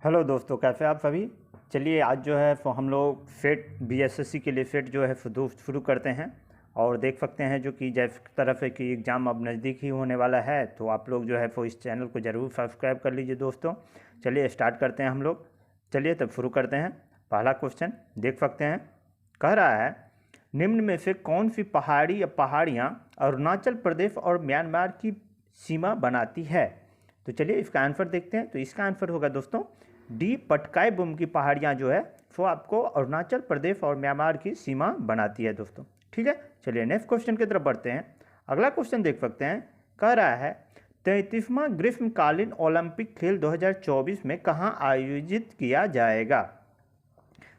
Hello दोस्तों, कैसे आप सभी। चलिए आज जो है हम लोग सेट बीएसएससी के लिए सेट जो है शुरू करते हैं। और देख सकते हैं जो कि जिस तरफ है कि एग्ज़ाम अब नज़दीक ही होने वाला है, तो आप लोग जो है वो इस चैनल को ज़रूर सब्सक्राइब कर लीजिए दोस्तों। चलिए स्टार्ट करते हैं हम लोग। चलिए तब शुरू करते हैं। पहला क्वेश्चन देख सकते हैं, कह रहा है निम्न में से कौन सी पहाड़ी या पहाड़ियाँ अरुणाचल प्रदेश और म्यांमार की सीमा बनाती है। तो चलिए इसका आंसर देखते हैं। तो इसका आंसर होगा दोस्तों डी, पटकाई बुम की पहाड़ियाँ जो है वो आपको अरुणाचल प्रदेश और म्यांमार की सीमा बनाती है दोस्तों। ठीक है, चलिए नेक्स्ट क्वेश्चन की तरफ बढ़ते हैं। अगला क्वेश्चन देख सकते हैं, कह रहा है 33वां ग्रीष्मकालीन ओलंपिक खेल 2024 में कहाँ आयोजित किया जाएगा।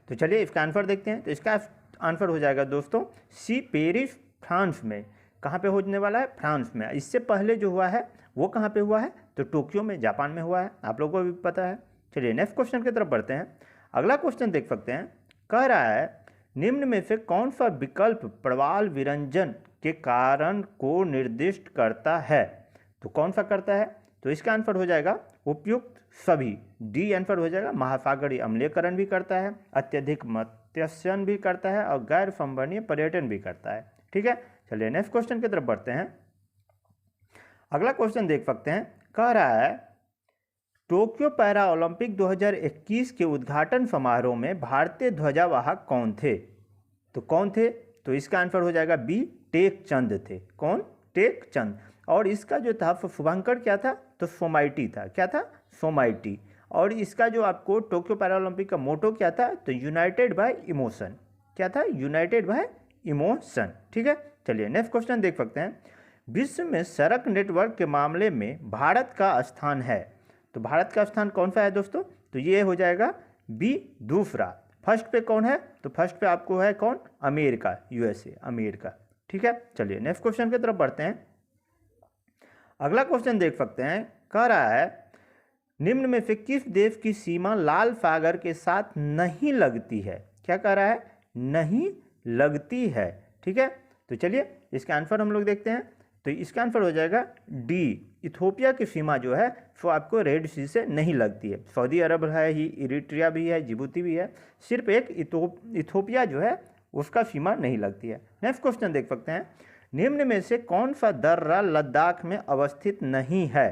तो चलिए इसका आंसर देखते हैं। तो इसका आंसर हो जाएगा दोस्तों सी, पेरिस फ्रांस में। कहाँ पे होने वाला है? फ्रांस में। इससे पहले जो हुआ है वो कहाँ पे हुआ है? तो टोक्यो में, जापान में हुआ है, आप लोगों को भी पता है। चलिए नेक्स्ट क्वेश्चन की तरफ बढ़ते हैं। अगला क्वेश्चन देख सकते हैं, कह रहा है निम्न में से कौन सा विकल्प प्रवाल विरंजन के कारण को निर्दिष्ट करता है। तो कौन सा करता है? तो इसका आंसर हो जाएगा उपयुक्त सभी। डी आंसर हो जाएगा। महासागरीय अम्लीकरण भी करता है, अत्यधिक मत्स्यन भी करता है और गैर संवहनीय पर्यटन भी करता है। ठीक है, चलिए नेक्स्ट क्वेश्चन की तरफ बढ़ते हैं। अगला क्वेश्चन देख सकते हैं, कह रहा है टोक्यो पैरा ओलंपिक 2021 के उद्घाटन समारोह में भारतीय ध्वजावाहक कौन थे। तो कौन थे? तो इसका आंसर हो जाएगा बी, टेक चंद थे। कौन? टेक चंद। और इसका जो था शुभंकर क्या था? तो सोमाइटी था। क्या था? सोमाइटी। और इसका जो आपको टोक्यो पैरा ओलंपिक का मोटो क्या था? तो यूनाइटेड बाय इमोशन। क्या था? United bye emotion. ठीक है, चलिए नेक्स्ट क्वेश्चन देख सकते हैं। विश्व में सड़क नेटवर्क के मामले में भारत का स्थान है। तो भारत का स्थान कौन सा है दोस्तों? तो ये हो जाएगा बी, दूसरा। फर्स्ट पे कौन है? तो फर्स्ट पे आपको है कौन? America, USA, America. ठीक है, चलिए नेक्स्ट क्वेश्चन की तरफ बढ़ते हैं। अगला क्वेश्चन देख सकते हैं, कह रहा है निम्न में से किस देश की सीमा लाल सागर के साथ नहीं लगती है। क्या कह रहा है? नहीं लगती है। ठीक है, तो चलिए इसका आंसर हम लोग देखते हैं। तो इसका आंसर हो जाएगा डी, इथोपिया की सीमा जो है वो आपको रेड सी से नहीं लगती है। सऊदी अरब है ही, इरिट्रिया भी है, जिबूती भी है, सिर्फ एक इथोपिया जो है उसका सीमा नहीं लगती है। नेक्स्ट क्वेश्चन देख सकते हैं, निम्न में से कौन सा दर्रा लद्दाख में अवस्थित नहीं है।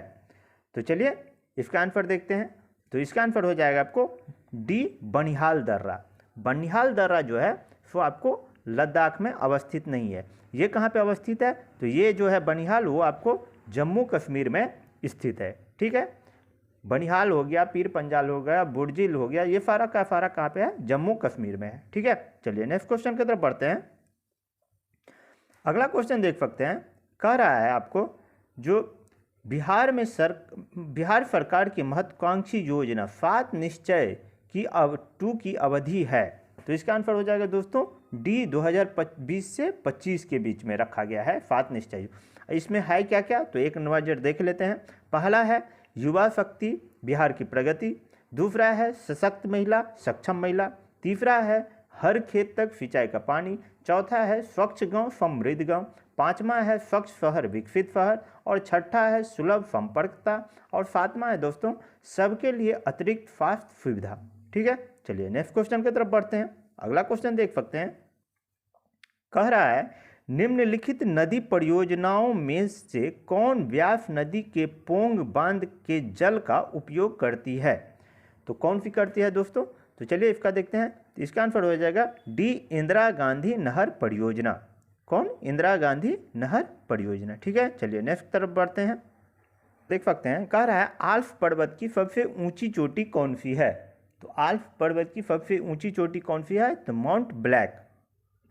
तो चलिए इसका आंसर देखते हैं। तो इसका आंसर हो जाएगा आपको डी, बनिहाल दर्रा। बनिहाल दर्रा जो है वो आपको लद्दाख में अवस्थित नहीं है। ये कहाँ पे अवस्थित है? तो ये जो है बनिहाल वो आपको जम्मू कश्मीर में स्थित है। ठीक है, बनिहाल हो गया, पीर पंजाल हो गया, बुर्जिल हो गया, ये सारा का सारा कहाँ पे है? जम्मू कश्मीर में है। ठीक है, चलिए नेक्स्ट क्वेश्चन की तरफ बढ़ते हैं। अगला क्वेश्चन देख सकते हैं, कह रहा है आपको जो बिहार सरकार की महत्वाकांक्षी योजना 7 निश्चय की 2 की अवधि है। तो इसका आंसर हो जाएगा दोस्तों डी, 2020 से 25 के बीच में रखा गया है 7 निश्चय। इसमें है क्या क्या? तो एक नजर देख लेते हैं। पहला है युवा शक्ति, बिहार की प्रगति। दूसरा है सशक्त महिला, सक्षम महिला। तीसरा है हर खेत तक सिंचाई का पानी। चौथा है स्वच्छ गांव, समृद्ध गांव। पांचवा है स्वच्छ शहर, विकसित शहर। और छठा है सुलभ संपर्कता। और सातवां है दोस्तों सबके लिए अतिरिक्त स्वास्थ्य सुविधा। ठीक है, चलिए नेक्स्ट क्वेश्चन की तरफ बढ़ते हैं। अगला क्वेश्चन देख सकते हैं, कह रहा है निम्नलिखित नदी परियोजनाओं में से कौन व्यास नदी के पोंग बांध के जल का उपयोग करती है। तो कौन सी करती है दोस्तों? तो चलिए इसका देखते हैं। तो इसका आंसर हो जाएगा डी, इंदिरा गांधी नहर परियोजना। कौन? इंदिरा गांधी नहर परियोजना। ठीक है, चलिए नेक्स्ट तरफ बढ़ते हैं। देख सकते हैं, कह रहा है आल्प्स पर्वत की सबसे ऊंची चोटी कौन सी है। तो आल्प्स पर्वत की सबसे ऊंची चोटी कौन सी है? तो माउंट ब्लैक।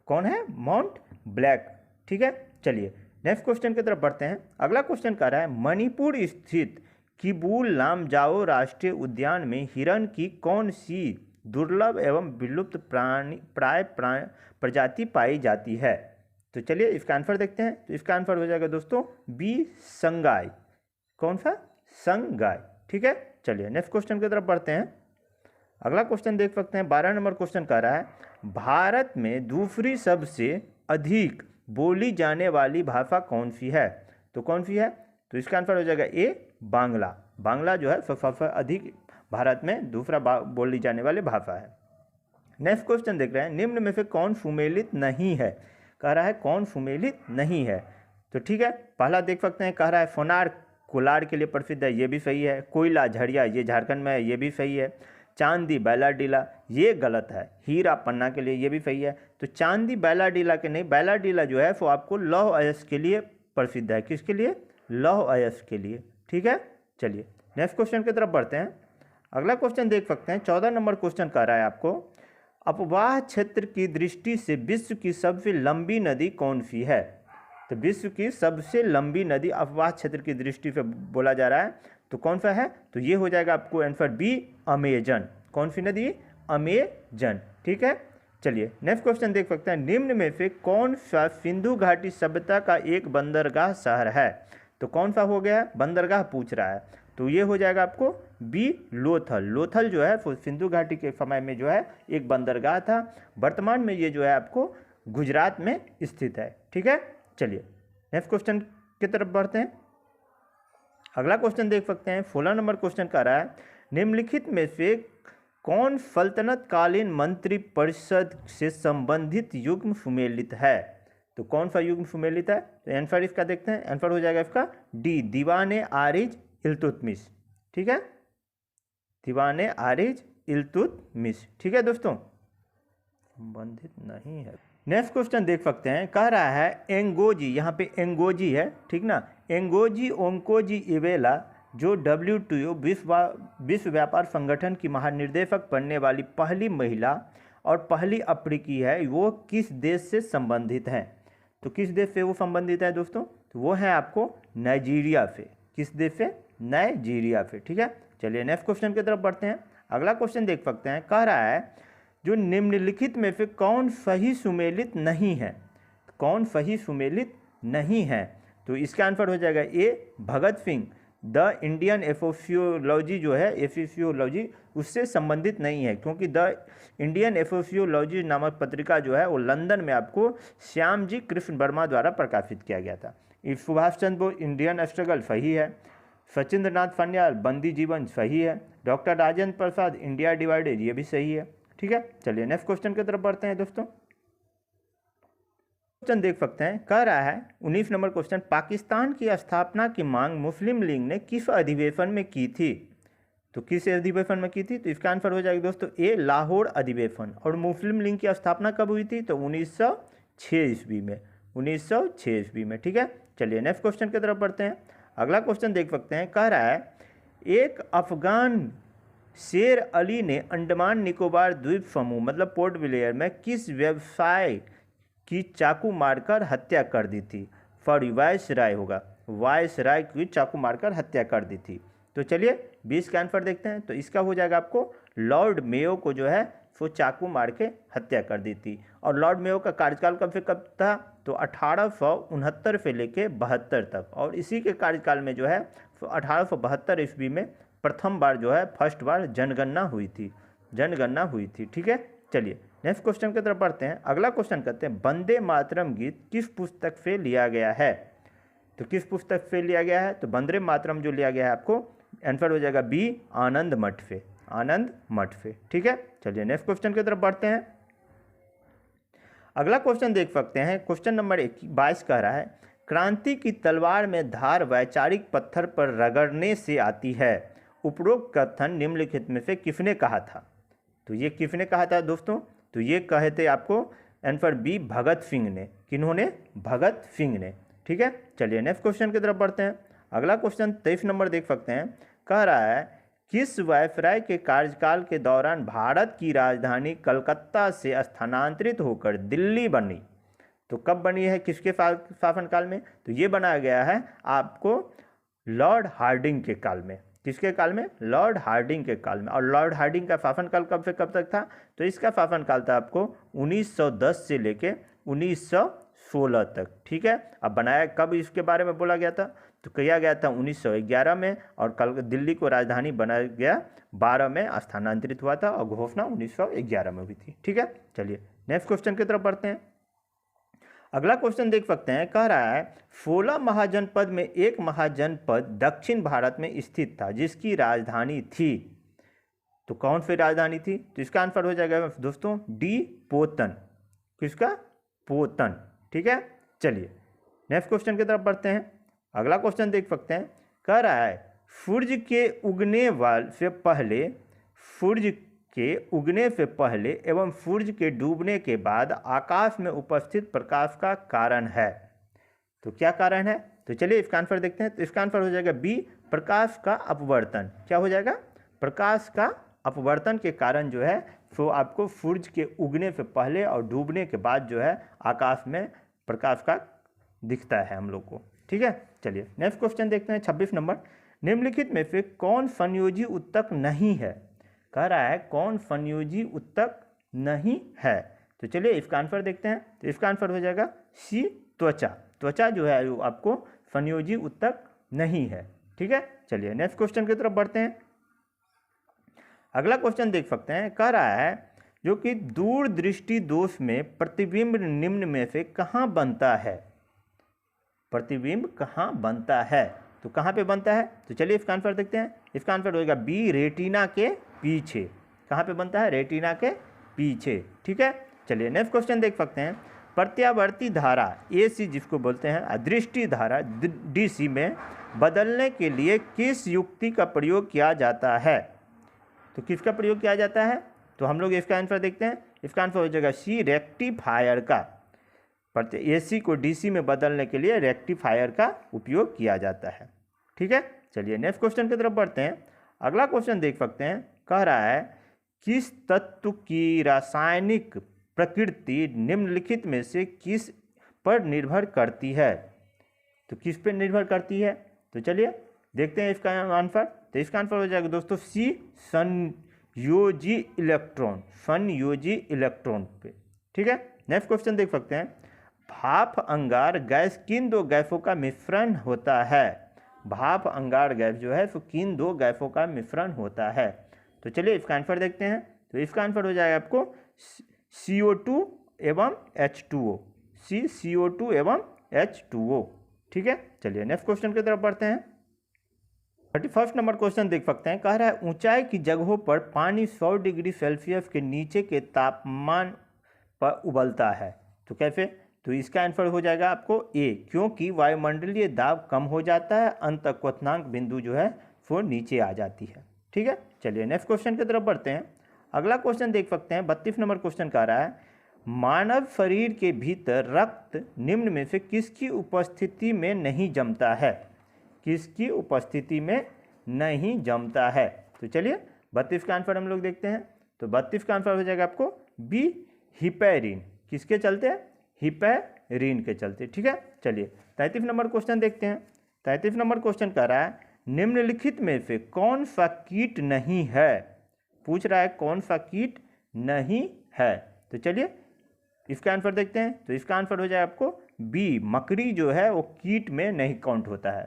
कौन है? Mount black. ठीक है, चलिए नेक्स्ट क्वेश्चन की तरफ बढ़ते हैं। अगला क्वेश्चन कह रहा है मणिपुर स्थित किबूल लामजाओ राष्ट्रीय उद्यान में हिरण की कौन सी दुर्लभ एवं विलुप्त प्राय प्रजाति पाई जाती है। तो चलिए इसका आंसर देखते हैं। तो इसका आंसर हो जाएगा दोस्तों बी, संगाई। कौन सा? संगाई। ठीक है, चलिए नेक्स्ट क्वेश्चन की तरफ बढ़ते हैं। अगला क्वेश्चन देख सकते हैं, 12 नंबर क्वेश्चन कह रहा है भारत में दूसरी सबसे अधिक बोली जाने वाली भाषा कौन सी है। तो कौन सी है? तो इसका आंसर हो जाएगा ए, बांग्ला। बांग्ला जो है सबसे अधिक भारत में दूसरा बोली जाने वाली भाषा है। नेक्स्ट क्वेश्चन देख रहे हैं, निम्न में से कौन सुमेलित नहीं है? कह रहा है कौन सुमेलित नहीं है। तो ठीक है, पहला देख सकते हैं, कह रहा है फोनार कोलार के लिए प्रसिद्ध है, ये भी सही है। कोयला झरिया ये झारखंड में है, ये भी सही है। चांदी बैलाडीला ये गलत है। हीरा पन्ना के लिए, ये भी सही है। तो चांदी बैलाडीला के नहीं, बैलाडीला जो है वो आपको लौह अयस्क के लिए प्रसिद्ध है। किसके लिए? लौह अयस्क के लिए। ठीक है, चलिए नेक्स्ट क्वेश्चन की तरफ बढ़ते हैं। अगला क्वेश्चन देख सकते हैं, 14 नंबर क्वेश्चन कह रहा है आपको, अपवाह क्षेत्र की दृष्टि से विश्व की सबसे लंबी नदी कौन सी है? तो विश्व की सबसे लंबी नदी अपवाह क्षेत्र की दृष्टि से बोला जा रहा है, तो कौन सा है? तो ये हो जाएगा आपको आंसर बी, अमेजन। कौन सी नदी? अमेजन। ठीक है, चलिए नेक्स्ट क्वेश्चन देख सकते हैं, निम्न में से कौन सा सिंधु घाटी सभ्यता का एक बंदरगाह शहर है? तो कौन सा हो गया? बंदरगाह पूछ रहा है, तो ये हो जाएगा आपको बी, लोथल। लोथल जो है सिंधु घाटी के समय में जो है एक बंदरगाह था। वर्तमान में ये जो है आपको गुजरात में स्थित है। ठीक है, चलिए नेक्स्ट क्वेश्चन की तरफ बढ़ते हैं। अगला क्वेश्चन देख सकते हैं, 16 नंबर क्वेश्चन कह रहा है, निम्नलिखित में से कौन सल्तनत कालीन मंत्री परिषद से संबंधित युग्म सुमेलित है? तो कौन सा युग्म सुमेलित है? तो आंसर इसका देखते हैं, आंसर हो जाएगा इसका डी, दीवाने आरिज इल्तुतमिश। ठीक है, दीवाने आरिज इल्तुतमिश। ठीक है दोस्तों, संबंधित नहीं है। नेक्स्ट क्वेश्चन देख सकते हैं, कह रहा है एंगोजी, यहाँ पे एंगोजी है, ठीक ना, एंगोजी ओंकोजी इवेला जो WTO विश्व व्यापार संगठन की महानिर्देशक बनने वाली पहली महिला और पहली अफ्रीकी है, वो किस देश से संबंधित हैं? तो किस देश से वो संबंधित है दोस्तों? तो वो है आपको नाइजीरिया से। किस देश से? नाइजीरिया से। ठीक है, चलिए नेक्स्ट क्वेश्चन की तरफ बढ़ते हैं। अगला क्वेश्चन देख सकते हैं, कह रहा है जो निम्नलिखित में से कौन सही सुमेलित नहीं है? कौन सही सुमेलित नहीं है? तो इसका आंसर हो जाएगा ए, भगत सिंह। द इंडियन एसोसियोलॉजी जो है, एफिसियोलॉजी, उससे संबंधित नहीं है, क्योंकि द इंडियन एसोसियोलॉजी नामक पत्रिका जो है वो लंदन में आपको श्यामजी कृष्ण वर्मा द्वारा प्रकाशित किया गया था। सुभाष चंद्र बोस इंडियन स्ट्रगल सही है। सचिंद्र नाथ सान्याल बंदी जीवन सही है। Doctor Rajendra Prasad India divided ये भी सही है। ठीक है, चलिए नेक्स्ट क्वेश्चन की तरफ बढ़ते हैं दोस्तों। क्वेश्चन देख सकते हैं, कह रहा है 19 नंबर क्वेश्चन, पाकिस्तान की स्थापना की मांग मुस्लिम लीग ने किस अधिवेशन में की थी? तो किस अधिवेशन में की थी? तो इसका आंसर हो जाएगा दोस्तों ए, लाहौर अधिवेशन। और मुस्लिम लीग की स्थापना कब हुई थी? तो 1906 ईस्वी में। 1906 ईस्वी में। ठीक है, चलिए नेक्स्ट क्वेश्चन की तरफ बढ़ते हैं। अगला क्वेश्चन देख सकते हैं, कह रहा है एक अफगान शेर अली ने अंडमान निकोबार द्वीप समूह मतलब पोर्ट ब्लेयर में किस व्यवसाय की चाकू मारकर हत्या कर दी थी? सॉरी, वायसराय होगा, वायसराय की चाकू मारकर हत्या कर दी थी। तो चलिए 20 का आंसर देखते हैं। तो इसका हो जाएगा आपको लॉर्ड मेयो को जो है वो चाकू मार के हत्या कर दी थी। और लॉर्ड मेयो का कार्यकाल कब से कब था? तो 1869 से लेके 72 तक। और इसी के कार्यकाल में जो है 1872 ईस्वी में प्रथम बार जो है फर्स्ट बार जनगणना हुई थी। जनगणना हुई थी। ठीक है, चलिए नेक्स्ट क्वेश्चन की तरफ बढ़ते हैं। अगला क्वेश्चन कहते हैं, वंदे मातरम गीत किस पुस्तक से लिया गया है? तो किस पुस्तक से लिया गया है? तो वंदे मातरम जो लिया गया है आपको आंसर हो जाएगा बी, आनंद मठ से। आनंद मठ से। ठीक है, चलिए नेक्स्ट क्वेश्चन की तरफ बढ़ते हैं। अगला क्वेश्चन देख सकते हैं, क्वेश्चन नंबर 22 कह रहा है, क्रांति की तलवार में धार वैचारिक पत्थर पर रगड़ने से आती है। उपरोक्त कथन निम्नलिखित में से किसने कहा था? तो ये किसने कहा था दोस्तों? तो ये कहे थे आपको आंसर बी, भगत सिंह ने। किन्होंने? भगत सिंह ने। ठीक है, चलिए नेक्स्ट क्वेश्चन की तरफ बढ़ते हैं। अगला क्वेश्चन 23 नंबर देख सकते हैं, कह रहा है किस वायसराय के कार्यकाल के दौरान भारत की राजधानी कलकत्ता से स्थानांतरित होकर दिल्ली बनी? तो कब बनी है, किसके शासनकाल में? तो ये बनाया गया है आपको लॉर्ड हार्डिंग के काल में। किसके काल में? लॉर्ड हार्डिंग के काल में। और लॉर्ड हार्डिंग का शासनकाल कब से कब तक था? तो इसका शासनकाल था आपको 1910 से लेके 1916 तक। ठीक है, अब बनाया कब, इसके बारे में बोला गया था? तो किया गया था 1911 में। और कल दिल्ली को राजधानी बनाया गया 12 में स्थानांतरित हुआ था और घोषणा 1911 में हुई थी। ठीक है, चलिए नेक्स्ट क्वेश्चन की तरफ बढ़ते हैं। अगला क्वेश्चन देख सकते हैं, कह रहा है 16 महाजनपद में एक महाजनपद दक्षिण भारत में स्थित था जिसकी राजधानी थी। तो कौन सी राजधानी थी? तो इसका आंसर हो जाएगा दोस्तों डी, पोतन। किसका? पोतन। ठीक है, चलिए नेक्स्ट क्वेश्चन की तरफ बढ़ते हैं। अगला क्वेश्चन देख सकते हैं, कह रहा है सूर्य के उगने से पहले, सूर्य के उगने से पहले एवं सूर्य के डूबने के बाद आकाश में उपस्थित प्रकाश का कारण है। तो क्या कारण है? तो चलिए इसका आंसर देखते हैं। तो इसका आंसर हो जाएगा बी, प्रकाश का अपवर्तन। क्या हो जाएगा? प्रकाश का अपवर्तन के कारण जो है तो आपको सूर्य के उगने से पहले और डूबने के बाद जो है आकाश में प्रकाश का दिखता है हम लोग को। ठीक है, चलिए नेक्स्ट क्वेश्चन देखते हैं 26 नंबर। निम्नलिखित में से कौन संयोजी उत्तक नहीं है? कह रहा है कौन संयोजी उत्तक नहीं है। तो चलिए इसका आंसर देखते हैं। तो इसका आंसर हो जाएगा सी, त्वचा। त्वचा जो है वो आपको संयोजी उत्तक नहीं है। ठीक है, चलिए नेक्स्ट क्वेश्चन की तरफ बढ़ते हैं। अगला क्वेश्चन देख सकते हैं, कह रहा है जो कि दूरदृष्टि दोष में प्रतिबिंब निम्न में से कहाँ बनता है? प्रतिबिंब कहाँ बनता है? तो कहाँ पे बनता है? तो चलिए इसका आंसर देखते हैं। इसका आंसर होगा बी, रेटिना के पीछे। कहाँ पे बनता है? रेटिना के पीछे। ठीक है, चलिए नेक्स्ट क्वेश्चन देख सकते हैं। प्रत्यावर्ती धारा AC जिसको बोलते हैं, दृष्टि धारा DC में बदलने के लिए किस युक्ति का प्रयोग किया जाता है? तो किसका प्रयोग किया जाता है? तो हम लोग इसका आंसर देखते हैं। इसका आंसर हो जाएगा सी, रेक्टिफायर का। AC को DC में बदलने के लिए रेक्टिफायर का उपयोग किया जाता है। ठीक है, चलिए नेक्स्ट क्वेश्चन की तरफ बढ़ते हैं। अगला क्वेश्चन देख सकते हैं, कह रहा है किस तत्व की रासायनिक प्रकृति निम्नलिखित में से किस पर निर्भर करती है? तो किस पर निर्भर करती है? तो चलिए देखते हैं इसका आंसर। तो इसका आंसर हो जाएगा दोस्तों सी, संयोजी इलेक्ट्रॉन। संयोजी इलेक्ट्रॉन पे। ठीक है, नेक्स्ट क्वेश्चन देख सकते हैं। भाप अंगार गैस किन दो गैसों का मिश्रण होता है? भाप अंगार गैस जो है तो किन दो गैसों का मिश्रण होता है? तो चलिए इसका आंसर देखते हैं। तो इसका आंसर हो जाएगा आपको CO2 एवं H2O। CO2 एवं H2O। ठीक है, चलिए नेक्स्ट क्वेश्चन की तरफ बढ़ते हैं। 31 नंबर क्वेश्चन देख सकते हैं, कह रहा है ऊंचाई की जगहों पर पानी 100 डिग्री सेल्सियस के नीचे के तापमान पर उबलता है। तो कैसे? तो इसका आंसर हो जाएगा आपको ए, क्योंकि वायुमंडलीय दाब कम हो जाता है, अंत क्वथनांक बिंदु जो है वो नीचे आ जाती है। ठीक है, चलिए नेक्स्ट क्वेश्चन की तरफ बढ़ते हैं। अगला क्वेश्चन देख सकते हैं। 32 नंबर क्वेश्चन कह रहा है मानव शरीर के भीतर रक्त निम्न में से किसकी उपस्थिति में नहीं जमता है? किसकी उपस्थिति में नहीं जमता है? तो चलिए 32 का आंसर हम लोग देखते हैं। तो 32 का आंसर हो जाएगा आपको बी, हिपैरिन। किसके चलते? हिपैरिन के चलते। ठीक है, चलिए 33 नंबर क्वेश्चन देखते हैं। 33 नंबर क्वेश्चन कह रहा है निम्नलिखित में से कौन सा कीट नहीं है? पूछ रहा है कौन सा कीट नहीं है। तो चलिए इसका आंसर देखते हैं। तो इसका आंसर हो जाए आपको बी, मकड़ी जो है वो कीट में नहीं काउंट होता है।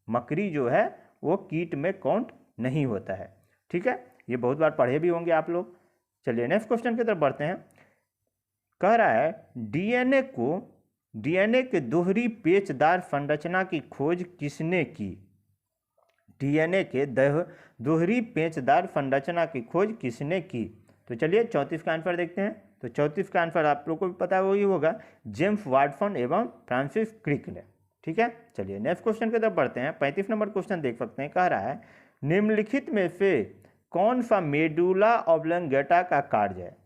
मकड़ी जो है वो कीट में काउंट नहीं होता है। ठीक है, ये बहुत बार पढ़े भी होंगे आप लोग। चलिए नेक्स्ट क्वेश्चन की तरफ बढ़ते हैं। कह रहा है डीएनए के दोहरी पेचदार संरचना की खोज किसने की? डीएनए के दोहरी पेचदार संरचना की खोज किसने की? तो चलिए 34 का आंसर देखते हैं। तो 34 का आंसर आप लोगों को भी पता वही होगा, जेम्स वाटसन एवं फ्रांसिस क्रिक ने। ठीक है, चलिए नेक्स्ट क्वेश्चन की तरफ बढ़ते हैं। 35 नंबर क्वेश्चन देख सकते हैं। कह रहा है निम्नलिखित में से कौन सा मेडुला ऑब्लंगेटा का कार्य है?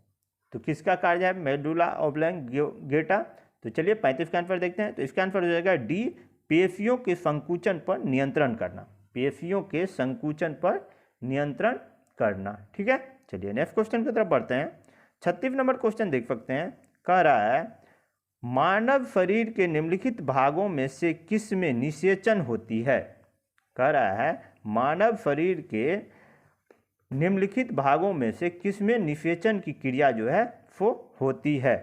तो किसका कार्य है मेडुला ऑब्लंगेटा? तो चलिए 35 का आंसर देखते हैं। तो इसका आंसर हो जाएगा डी, पेशियों के संकुचन पर नियंत्रण करना। पेशियों के संकुचन पर नियंत्रण करना। ठीक है, चलिए नेक्स्ट क्वेश्चन की तरफ बढ़ते हैं। 36 नंबर क्वेश्चन देख सकते हैं। कह रहा है मानव शरीर के निम्नलिखित भागों में से किस में निषेचन होती है? कह रहा है मानव शरीर के निम्नलिखित भागों में से किस में निषेचन की क्रिया जो है वो होती है?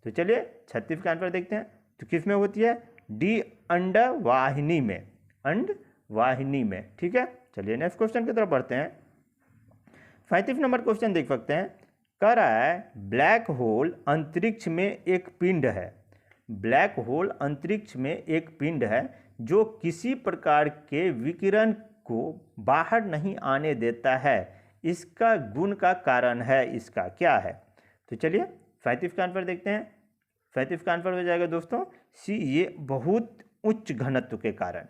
तो चलिए 36 का आंसर देखते हैं। तो किस में होती है? डी, अंडवाहिनी में। अंडवाहिनी में। ठीक है, चलिए नेक्स्ट क्वेश्चन की तरफ बढ़ते हैं। 35 नंबर क्वेश्चन देख सकते हैं। कह रहा है ब्लैक होल अंतरिक्ष में एक पिंड है। ब्लैक होल अंतरिक्ष में एक पिंड है जो किसी प्रकार के विकिरण को बाहर नहीं आने देता है इसका गुण का कारण है, इसका क्या है? तो चलिए 35 का आंसर देखते हैं। 35 का आंसर हो जाएगा दोस्तों सी, ये बहुत उच्च घनत्व के कारण।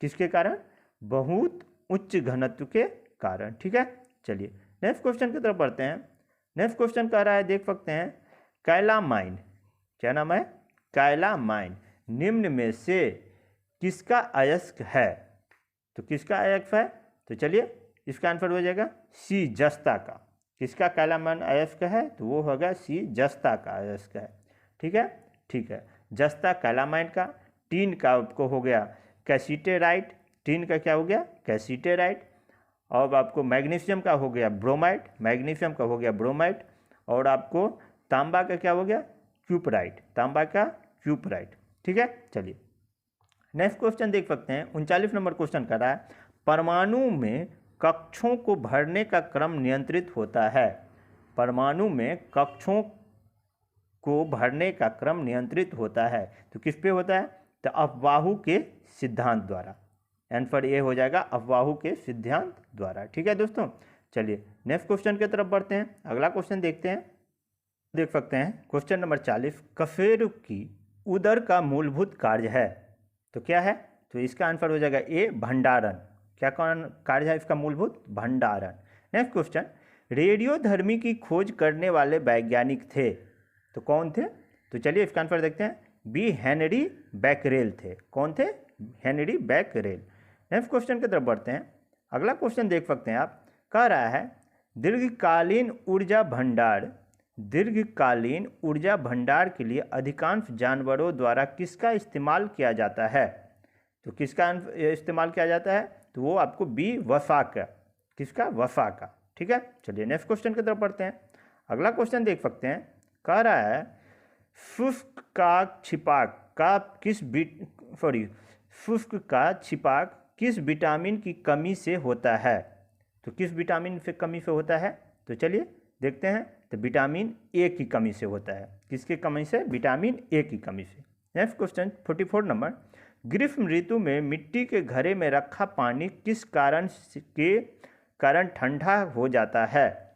किसके कारण? बहुत उच्च घनत्व के कारण। ठीक है, चलिए नेक्स्ट क्वेश्चन की तरफ बढ़ते हैं। नेक्स्ट क्वेश्चन कह रहा है, देख सकते हैं, कैलामाइन, क्या नाम है? कैलामाइन निम्न में से किसका अयस्क है? तो किसका अयस्क है? तो चलिए इसका आंसर हो जाएगा सी, जस्ता का। किसका कैलामाइन अयस्क है? तो वो होगा सी, जस्ता का अयस्क है। ठीक है, ठीक है, जस्ता कैलामाइन का। टीन का आपको हो गया कैसीटेराइट, टीन का क्या हो गया? कैसीटेराइट। और आपको मैग्नीशियम का हो गया ब्रोमाइट, मैग्नीशियम का हो गया ब्रोमाइट। और आपको तांबा का क्या हो गया? क्यूपराइट, तांबा का क्यूपराइट। ठीक है, चलिए नेक्स्ट क्वेश्चन देख सकते हैं। 39 नंबर क्वेश्चन कर रहा है, परमाणु में कक्षों को भरने का क्रम नियंत्रित होता है। परमाणु में कक्षों को भरने का क्रम नियंत्रित होता है, तो किस पे होता है? तो अफबाहु के सिद्धांत द्वारा। आंसर ए हो जाएगा अफबाहु के सिद्धांत द्वारा। ठीक है दोस्तों, चलिए नेक्स्ट क्वेश्चन की तरफ बढ़ते हैं। अगला क्वेश्चन देखते हैं। देख सकते हैं क्वेश्चन नंबर 40, कशेरुक की उदर का मूलभूत कार्य है। तो क्या है? तो इसका आंसर हो जाएगा ए, भंडारण। क्या कार्य है इसका? मूलभूत भंडारण। नेक्स्ट क्वेश्चन, रेडियोधर्मी की खोज करने वाले वैज्ञानिक थे, तो कौन थे? तो चलिए इसका आंसर देखते हैं, बी, हेनरी बैकरेल थे। कौन थे? Henry Becquerel. नेक्स्ट क्वेश्चन की तरफ बढ़ते हैं। अगला क्वेश्चन देख सकते हैं आप, कह रहा है, दीर्घकालीन ऊर्जा भंडार, दीर्घकालीन ऊर्जा भंडार के लिए अधिकांश जानवरों द्वारा किसका इस्तेमाल किया जाता है? तो किसका इस्तेमाल किया जाता है? तो वो आपको बी, वसा का। किसका? वसा का। ठीक है, चलिए नेक्स्ट क्वेश्चन की तरफ बढ़ते हैं। अगला क्वेश्चन देख सकते हैं, कह रहा है, शुष्क का छिपाक का शुष्क का छिपाक किस विटामिन की कमी से होता है? तो किस विटामिन से कमी से होता है? तो चलिए देखते हैं, तो विटामिन ए की कमी से होता है। किसकी कमी से? विटामिन ए की कमी से। नेक्स्ट क्वेश्चन 44 नंबर, ग्रीष्म ऋतु में मिट्टी के घड़े में रखा पानी किस कारण ठंडा हो जाता है?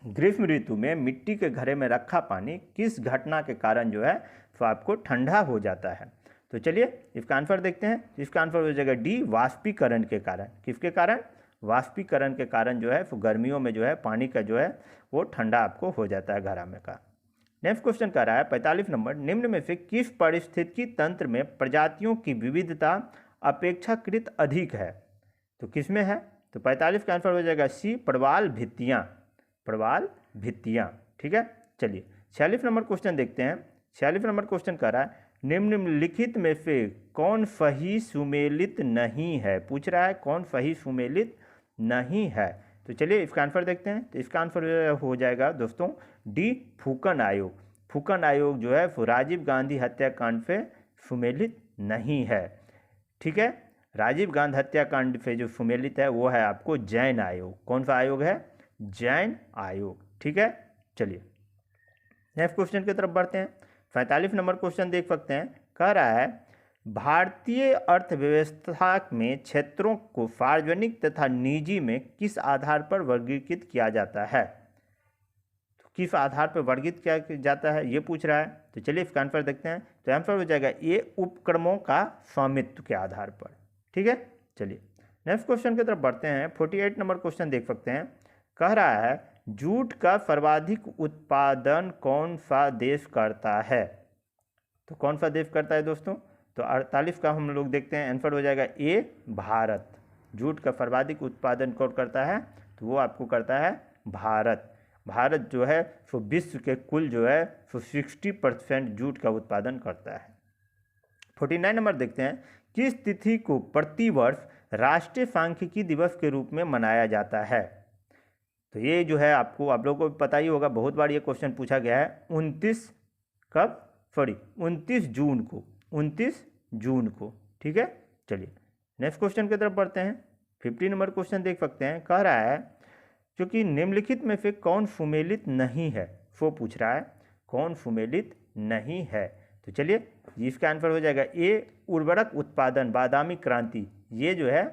ग्रीष्म ऋतु में मिट्टी के घड़े में रखा पानी किस घटना के कारण जो है तो आपको ठंडा हो जाता है? तो चलिए इसका आंसर देखते हैं। इसका आंसर हो जाएगा डी, वाष्पीकरण के कारण। किसके कारण? वाष्पीकरण के कारण जो है तो गर्मियों में जो है पानी का जो है वो ठंडा आपको हो जाता है घड़ा में का। नेक्स्ट क्वेश्चन कह रहा है 45 नंबर, निम्न में से किस पारिस्थितिकी तंत्र में प्रजातियों की विविधता अपेक्षाकृत अधिक है? तो किस में है? तो 45 का आंसर हो जाएगा सी, प्रवाल भित्तियाँ, प्रवाल भित्तियाँ। ठीक है, चलिए 46 नंबर क्वेश्चन देखते हैं। 46 नंबर क्वेश्चन कह रहा है, निम्नलिखित में से कौन सही सुमेलित नहीं है? पूछ रहा है कौन सही सुमेलित नहीं है। तो चलिए इसका आंसर देखते हैं। तो इसका आंसर हो जाएगा दोस्तों डी, फुकन आयोग। फुकन आयोग जो है राजीव गांधी हत्याकांड से सुमेलित नहीं है। ठीक है, राजीव गांधी हत्याकांड से जो सुमेलित है वो है आपको जैन आयोग। कौन सा आयोग है? जैन आयोग। ठीक है, चलिए नेक्स्ट क्वेश्चन की तरफ बढ़ते हैं। 45 नंबर क्वेश्चन देख सकते हैं, कह रहा है, भारतीय अर्थव्यवस्था में क्षेत्रों को सार्वजनिक तथा निजी में किस आधार पर वर्गीकृत किया जाता है? तो किस आधार पर वर्गीकृत किया जाता है ये पूछ रहा है। तो चलिए इसका आंसर देखते हैं। तो आंसर हो जाएगा ये, उपक्रमों का स्वामित्व के आधार पर। ठीक है, चलिए नेक्स्ट क्वेश्चन की तरफ बढ़ते हैं। 48 नंबर क्वेश्चन देख सकते हैं, कह रहा है, जूट का सर्वाधिक उत्पादन कौन सा देश करता है? तो कौन सा देश करता है दोस्तों? तो 48 का हम लोग देखते हैं, आंसर हो जाएगा ए, भारत। जूट का सर्वाधिक उत्पादन कौन करता है? तो वो आपको करता है भारत। भारत जो है वो विश्व के कुल जो है वो 60% जूट का उत्पादन करता है। 49 नंबर देखते हैं, किस तिथि को प्रतिवर्ष राष्ट्रीय सांख्यिकी दिवस के रूप में मनाया जाता है? तो ये जो है आपको, आप लोगों को पता ही होगा, बहुत बार ये क्वेश्चन पूछा गया है। 29 जून को, 29 जून को। ठीक है, चलिए नेक्स्ट क्वेश्चन की तरफ बढ़ते हैं। 50 नंबर क्वेश्चन देख सकते हैं, कह रहा है, क्योंकि निम्नलिखित में से कौन सुमेलित नहीं है? वो पूछ रहा है कौन सुमेलित नहीं है। तो चलिए इसका आंसर हो जाएगा ए, उर्वरक उत्पादन, बादामी क्रांति। ये जो है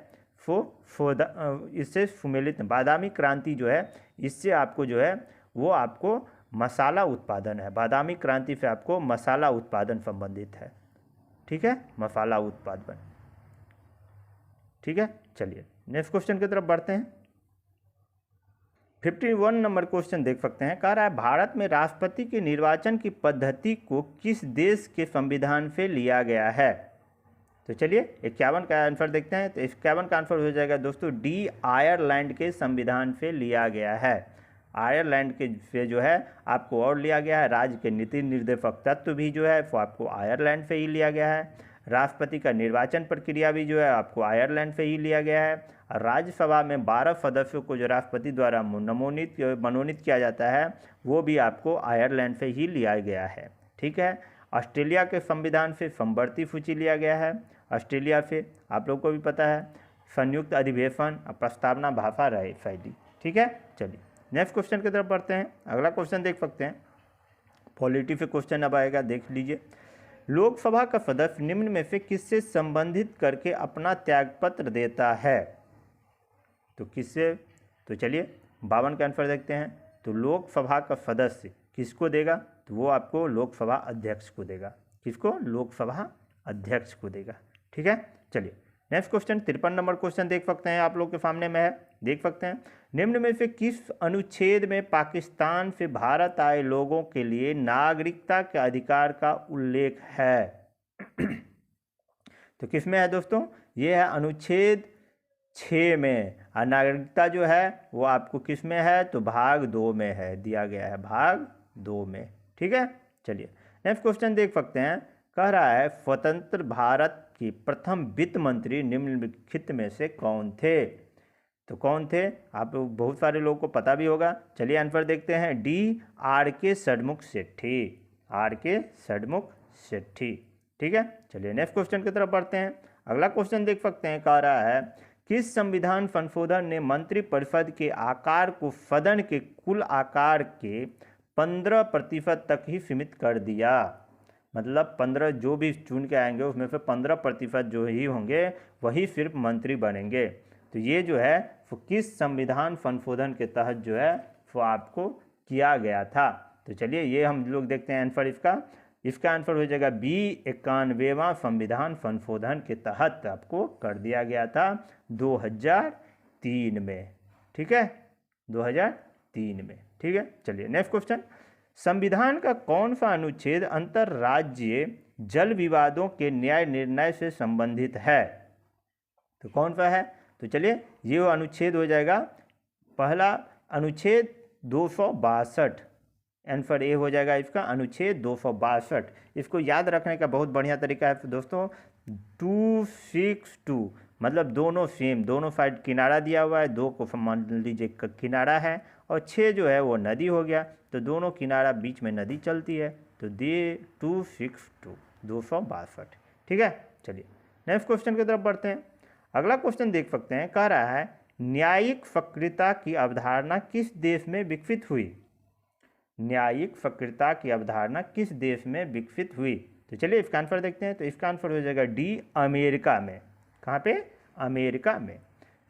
इससे सुमेलित बादामी क्रांति जो है इससे आपको जो है वो आपको मसाला उत्पादन है। बादामी क्रांति से आपको मसाला उत्पादन संबंधित है। ठीक है, मसाला उत्पादन। ठीक है, चलिए नेक्स्ट क्वेश्चन की तरफ बढ़ते हैं। 51 नंबर क्वेश्चन देख सकते हैं। कह रहा है भारत में राष्ट्रपति के निर्वाचन की पद्धति को किस देश के संविधान से लिया गया है? तो चलिए 51 का आंसर देखते हैं। तो 51 का आंसर हो जाएगा दोस्तों डी, आयरलैंड के संविधान से लिया गया है। आयरलैंड के से जो है आपको और लिया गया है। राज्य के नीति निर्देशक तत्व भी जो है वो आपको आयरलैंड से ही लिया गया है। राष्ट्रपति का निर्वाचन प्रक्रिया भी जो है आपको आयरलैंड से ही लिया गया है। राज्यसभा में 12 सदस्यों को जो राष्ट्रपति द्वारा मनोनीत किया जाता है वो भी आपको आयरलैंड से ही लिया गया है। ठीक है, ऑस्ट्रेलिया के संविधान से समवर्ती सूची लिया गया है। ऑस्ट्रेलिया से आप लोगों को भी पता है संयुक्त अधिवेशन प्रस्तावना भाषा रहे शैली। ठीक है, चलिए नेक्स्ट क्वेश्चन की तरफ बढ़ते हैं। अगला क्वेश्चन देख सकते हैं। पॉलिटी से क्वेश्चन अब आएगा, देख लीजिए। लोकसभा का सदस्य निम्न में से किससे संबंधित करके अपना त्यागपत्र देता है? तो किससे? तो चलिए 52 का आंसर देखते हैं। तो लोकसभा का सदस्य किसको देगा? तो वो आपको लोकसभा अध्यक्ष को देगा। किसको? लोकसभा अध्यक्ष को देगा। ठीक है, चलिए नेक्स्ट क्वेश्चन 53 नंबर क्वेश्चन देख सकते हैं, आप लोग के सामने में है, देख सकते हैं। निम्न में से किस अनुच्छेद में पाकिस्तान से भारत आए लोगों के लिए नागरिकता के अधिकार का उल्लेख है? तो किस में है दोस्तों? ये है अनुच्छेद 6 में। और नागरिकता जो है वो आपको किस में है? तो भाग 2 में है, दिया गया है भाग 2 में। ठीक है, चलिए नेक्स्ट क्वेश्चन देख सकते हैं। कह रहा है स्वतंत्र भारत के प्रथम वित्त मंत्री निम्नलिखित में से कौन थे? तो कौन थे? आप लोग बहुत सारे लोगों को पता भी होगा। चलिए आंसर देखते हैं। डी, आर के षडमुख सेठी। आर के षडमुख सेठी। ठीक है, चलिए नेक्स्ट क्वेश्चन की तरफ बढ़ते हैं। अगला क्वेश्चन देख सकते हैं। कह रहा है किस संविधान संशोधन ने मंत्रिपरिषद के आकार को सदन के कुल आकार के 15% तक ही सीमित कर दिया? मतलब 15 जो भी चुन के आएंगे उसमें से 15% जो ही होंगे वही सिर्फ मंत्री बनेंगे। तो ये जो है वो किस संविधान संशोधन के तहत जो है वो आपको किया गया था? तो चलिए ये हम लोग देखते हैं आंसर इसका आंसर हो जाएगा बी, 91वां संविधान संशोधन के तहत आपको कर दिया गया था 2003 में। ठीक है, 2003 में। ठीक है, चलिए नेक्स्ट क्वेश्चन। संविधान का कौन सा अनुच्छेद अंतर्राज्यीय जल विवादों के न्याय निर्णय से संबंधित है? तो कौन सा है? तो चलिए ये वो अनुच्छेद हो जाएगा पहला अनुच्छेद 262। आंसर ए हो जाएगा इसका अनुच्छेद 262। इसको याद रखने का बहुत बढ़िया तरीका है दोस्तों। 262 मतलब दोनों सेम, दोनों साइड किनारा दिया हुआ है। 2 को मान लीजिए किनारा है और 6 जो है वो नदी हो गया। तो दोनों किनारा बीच में नदी चलती है। तो दे 262 262। ठीक है, चलिए नेक्स्ट क्वेश्चन की तरफ बढ़ते हैं। अगला क्वेश्चन देख सकते हैं। कह रहा है न्यायिक सक्रियता की अवधारणा किस देश में विकसित हुई? न्यायिक सक्रियता की अवधारणा किस देश में विकसित हुई? तो चलिए इसका आंसर देखते हैं। तो इसका आंसर हो जाएगा डी, अमेरिका में। कहाँ पे? अमेरिका में।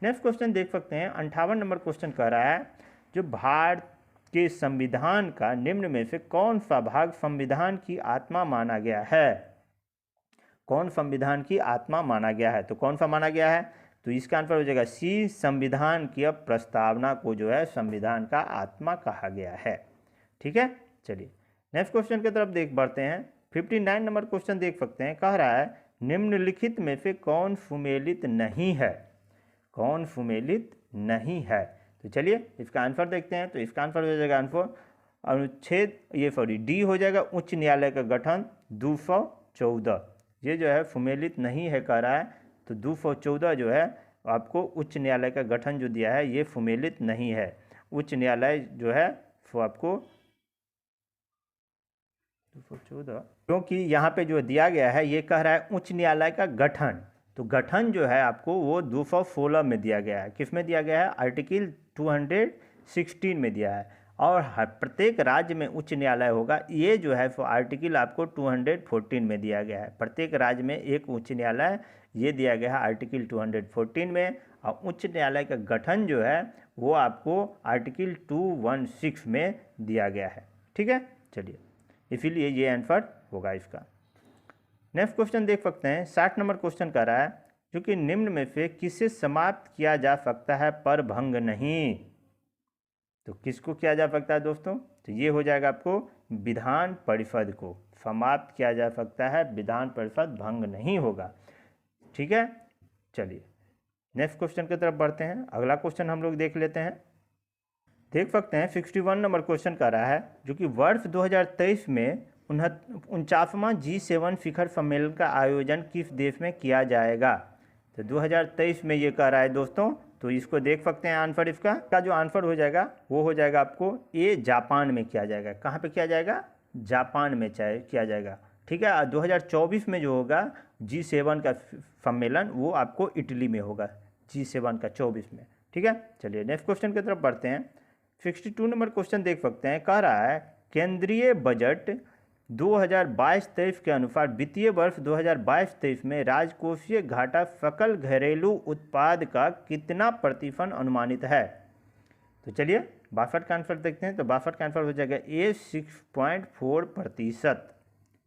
नेक्स्ट क्वेश्चन देख सकते हैं। 58 नंबर क्वेश्चन कह रहा है जो भारत के संविधान का निम्न में से कौन सा भाग संविधान की आत्मा माना गया है? कौन संविधान की आत्मा माना गया है? तो कौन सा माना गया है? तो इसका आंसर हो जाएगा सी, संविधान की प्रस्तावना को जो है संविधान का आत्मा कहा गया है। ठीक है, चलिए नेक्स्ट क्वेश्चन की तरफ देख बढ़ते हैं। 59 नंबर क्वेश्चन देख सकते हैं। कह रहा है निम्नलिखित में से कौन सुमेलित नहीं है? कौन सुमेलित नहीं है? तो चलिए इसका आंसर देखते हैं। तो इसका आंसर हो जाएगा आंसर अनुच्छेद डी हो जाएगा उच्च न्यायालय का गठन 214। ये जो है सुमेलित नहीं है कह रहा है। तो 214 जो है आपको उच्च न्यायालय का गठन जो दिया है ये सुमेलित नहीं है। उच्च न्यायालय जो है वो आपको 214 क्योंकि यहाँ पे जो दिया गया है ये कह रहा है उच्च न्यायालय का गठन। तो गठन जो है आपको वो 216 में दिया गया है। किस में दिया गया है? आर्टिकल 216 में दिया है। और प्रत्येक राज्य में उच्च न्यायालय होगा ये जो है वो आर्टिकल आपको 214 में दिया गया है। प्रत्येक राज्य में एक उच्च न्यायालय ये दिया गया है आर्टिकल 214 में। और उच्च न्यायालय का गठन जो है वो आपको आर्टिकल 216 में दिया गया है। ठीक है, चलिए, इसीलिए ये आंसर होगा इसका। नेक्स्ट क्वेश्चन देख सकते हैं, 60 नंबर क्वेश्चन कर रहा है जो कि निम्न में से किसे समाप्त किया जा सकता है पर भंग नहीं। तो किसको किया जा सकता है दोस्तों? तो ये हो जाएगा आपको विधान परिषद को समाप्त किया जा सकता है, विधान परिषद भंग नहीं होगा। ठीक है, चलिए नेक्स्ट क्वेश्चन की तरफ बढ़ते हैं। अगला क्वेश्चन हम लोग देख लेते हैं। देख सकते हैं 61 नंबर क्वेश्चन कर रहा है जो कि वर्ष 2023 में 49वां G7 शिखर सम्मेलन का आयोजन किस देश में किया जाएगा। तो 2023 में ये कह रहा है दोस्तों, तो इसको देख सकते हैं आंसर इसका का जो आंसर हो जाएगा वो हो जाएगा आपको ए, जापान में किया जाएगा। कहाँ पे किया जाएगा? जापान में किया जाएगा। ठीक है, 2024 में जो होगा G7 का सम्मेलन वो आपको इटली में होगा, G7 का 24 में। ठीक है, चलिए नेक्स्ट क्वेश्चन की तरफ बढ़ते हैं। 62 नंबर क्वेश्चन देख सकते हैं, कह रहा है केंद्रीय बजट 2022-23 के अनुसार वित्तीय वर्ष 2022-23 में राजकोषीय घाटा सकल घरेलू उत्पाद का कितना प्रतिशत अनुमानित है। तो चलिए 62 का आंसर देखते हैं। तो 62 का आंसर हो जाएगा ए 6.4%।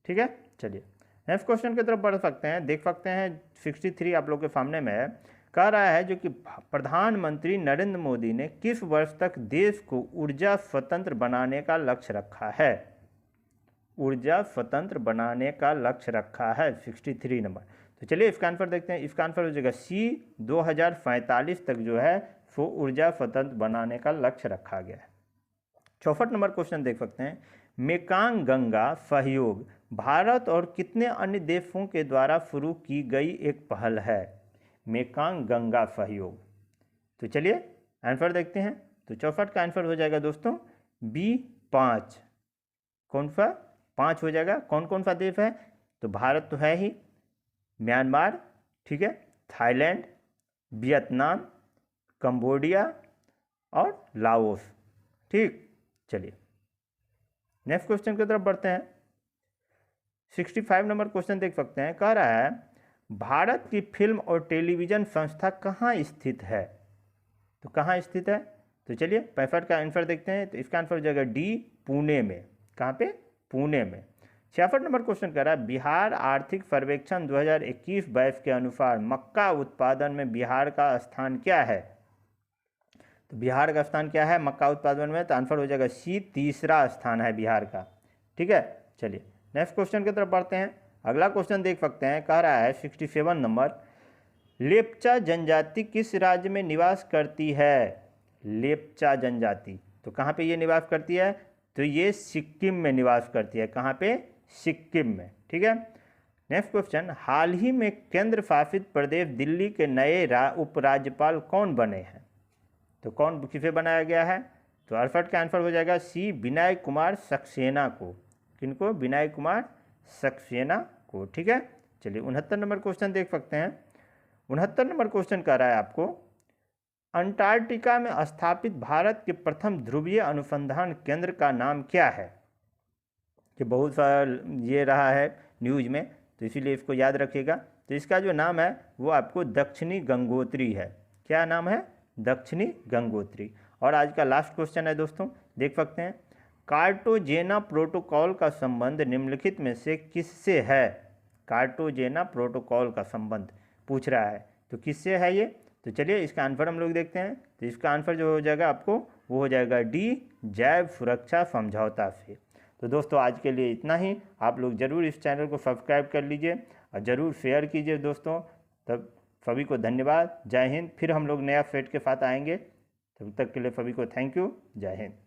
ठीक है, चलिए नेक्स्ट क्वेश्चन की तरफ बढ़ सकते हैं। देख सकते हैं 63 आप लोग के सामने में है, कह रहा है जो कि प्रधानमंत्री नरेंद्र मोदी ने किस वर्ष तक देश को ऊर्जा स्वतंत्र बनाने का लक्ष्य रखा है। ऊर्जा स्वतंत्र बनाने का लक्ष्य रखा है 63 नंबर। तो चलिए इसका आंसर देखते हैं। इसका आंसर हो जाएगा सी, 2045 तक जो है वो ऊर्जा स्वतंत्र बनाने का लक्ष्य रखा गया है। 64 नंबर क्वेश्चन देख सकते हैं, मेकांग गंगा सहयोग भारत और कितने अन्य देशों के द्वारा शुरू की गई एक पहल है। मेकांग गंगा सहयोग। तो चलिए आंसर देखते हैं। तो 64 का आंसर हो जाएगा दोस्तों बी 5। कौन सा 5 हो जाएगा? कौन कौन सा देश है? तो भारत तो है ही, म्यांमार, ठीक है, थाईलैंड, वियतनाम, कंबोडिया और लाओस। ठीक, चलिए नेक्स्ट क्वेश्चन की तरफ बढ़ते हैं। 65 नंबर क्वेश्चन देख सकते हैं, कह रहा है भारत की फिल्म और टेलीविज़न संस्था कहाँ स्थित है। तो कहाँ स्थित है? तो चलिए 65 का आंसर देखते हैं। तो इसका आंसर हो जाएगा डी, पुणे में। कहाँ पे? पुणे में। 66 नंबर क्वेश्चन कह रहा है बिहार आर्थिक सर्वेक्षण 2021-22 के अनुसार मक्का उत्पादन में बिहार का स्थान क्या है। तो बिहार का स्थान क्या है मक्का उत्पादन में? तो आंसर हो जाएगा सी, तीसरा स्थान है बिहार का। ठीक है, चलिए नेक्स्ट क्वेश्चन की तरफ बढ़ते हैं। अगला क्वेश्चन देख सकते हैं, कह रहा है 67 नंबर, लेप्चा जनजाति किस राज्य में निवास करती है। लेप्चा जनजाति तो कहाँ पे ये निवास करती है? तो ये सिक्किम में निवास करती है। कहाँ पे? सिक्किम में। ठीक है, नेक्स्ट क्वेश्चन, हाल ही में केंद्र शासित प्रदेश दिल्ली के नए उपराज्यपाल कौन बने हैं। तो कौन किसे बनाया गया है? तो 68 का आंसर हो जाएगा सी, विनय कुमार सक्सेना को। किनको? विनय कुमार सक्सेना को। ठीक है, चलिए 69 नंबर क्वेश्चन देख सकते हैं। 69 नंबर क्वेश्चन कह रहा है आपको अंटार्कटिका में स्थापित भारत के प्रथम ध्रुवीय अनुसंधान केंद्र का नाम क्या है। कि बहुत सारा ये रहा है न्यूज में, तो इसीलिए इसको याद रखिएगा। तो इसका जो नाम है वो आपको दक्षिणी गंगोत्री है। क्या नाम है? दक्षिणी गंगोत्री। और आज का लास्ट क्वेश्चन है दोस्तों, देख सकते हैं, कार्टाजेना प्रोटोकॉल का संबंध निम्नलिखित में से किससे है। कार्टाजेना प्रोटोकॉल का संबंध पूछ रहा है, तो किससे है ये। तो चलिए इसका आंसर हम लोग देखते हैं। तो इसका आंसर जो हो जाएगा आपको वो हो जाएगा डी, जैव सुरक्षा समझौता से। तो दोस्तों आज के लिए इतना ही। आप लोग ज़रूर इस चैनल को सब्सक्राइब कर लीजिए और ज़रूर शेयर कीजिए दोस्तों। तब सभी को धन्यवाद, जय हिंद। फिर हम लोग नया फैक्ट के साथ आएंगे, तब तक के लिए सभी को थैंक यू, जय हिंद।